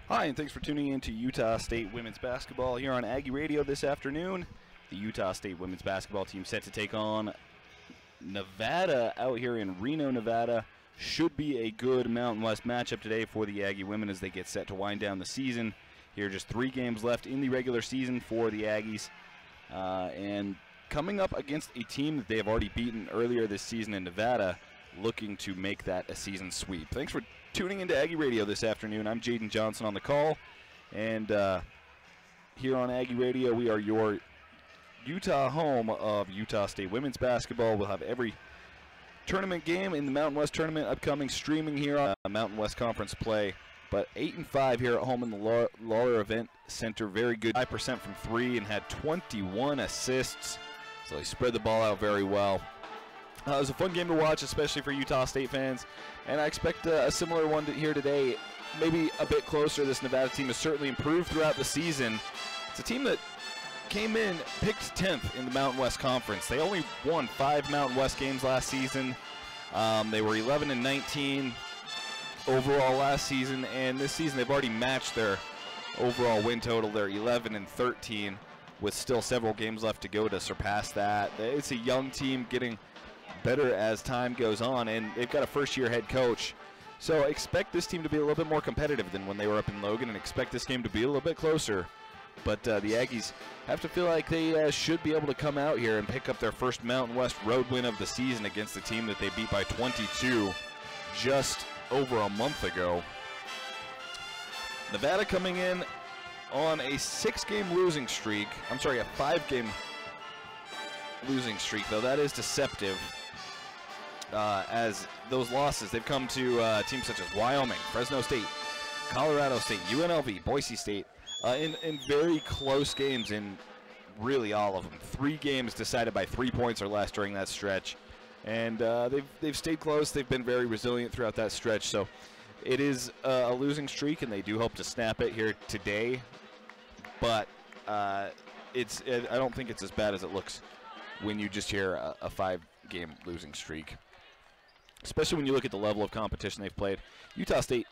Hi, and thanks for tuning in to Utah State Women's Basketball here on Aggie Radio this afternoon. The Utah State Women's Basketball team set to take on Nevada out here in Reno, Nevada. Should be a good Mountain West matchup today for the Aggie women as they get set to wind down the season. Here are just 3 games left in the regular season for the Aggies. And coming up against a team that they have already beaten earlier this season in Nevada, looking to make that a season sweep. Thanks for tuning into Aggie Radio this afternoon. I'm Jaden Johnson on the call, and here on Aggie Radio, we are your Utah home of Utah State women's basketball. We'll have every tournament game in the Mountain West tournament upcoming streaming here on Mountain West Conference play. But 8-5 here at home in the Lawlor Events Center. Very good, 5% from 3, and had 21 assists. So they spread the ball out very well. It was a fun game to watch, especially for Utah State fans, and I expect a similar one here today, maybe a bit closer. This Nevada team has certainly improved throughout the season. It's a team that came in, picked 10th in the Mountain West Conference. They only won 5 Mountain West games last season. They were 11-19 overall last season, and this season they've already matched their overall win total. They're 11-13 with still several games left to go to surpass that. It's a young team getting better as time goes on, and they've got a first-year head coach. So expect this team to be a little bit more competitive than when they were up in Logan, and expect this game to be a little bit closer. But the Aggies have to feel like they should be able to come out here and pick up their first Mountain West road win of the season against the team that they beat by 22 just over a month ago. Nevada coming in on a 6-game losing streak. I'm sorry, a 5-game losing streak, though that is deceptive. As those losses, they've come to teams such as Wyoming, Fresno State, Colorado State, UNLV, Boise State, in very close games in really all of them. 3 games decided by 3 points or less during that stretch. And they've stayed close. They've been very resilient throughout that stretch. So it is a losing streak, and they do hope to snap it here today. But I don't think it's as bad as it looks when you just hear a 5-game losing streak, especially when you look at the level of competition they've played. Utah State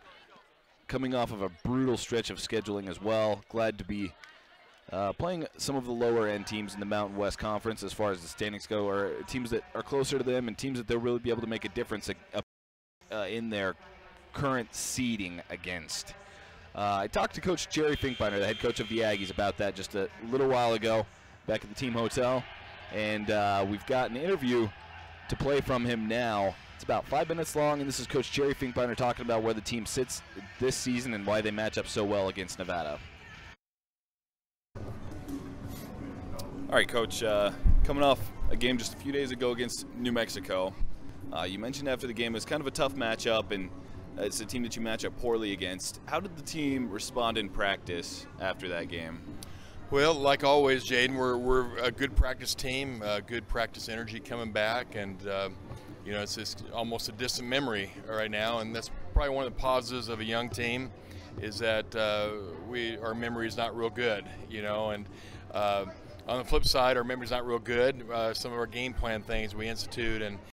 coming off of a brutal stretch of scheduling as well. Glad to be playing some of the lower-end teams in the Mountain West Conference as far as the standings go, or teams that are closer to them and teams that they'll really be able to make a difference in their current seeding against. I talked to Coach Jerry Finkbeiner, the head coach of the Aggies, about that just a little while ago back at the team hotel. And we've got an interview to play from him now. It's about 5 minutes long, and this is Coach Jerry Finkbeiner talking about where the team sits this season and why they match up so well against Nevada. All right, Coach, coming off a game just a few days ago against New Mexico, you mentioned after the game it was kind of a tough matchup, and it's a team that you match up poorly against. How did the team respond in practice after that game? Well, like always, Jaden, we're a good practice team, good practice energy coming back, and you know, it's just almost a distant memory right now, and that's probably one of the positives of a young team, is that our memory is not real good, you know, and on the flip side, our memory is not real good. Some of our game plan things we institute and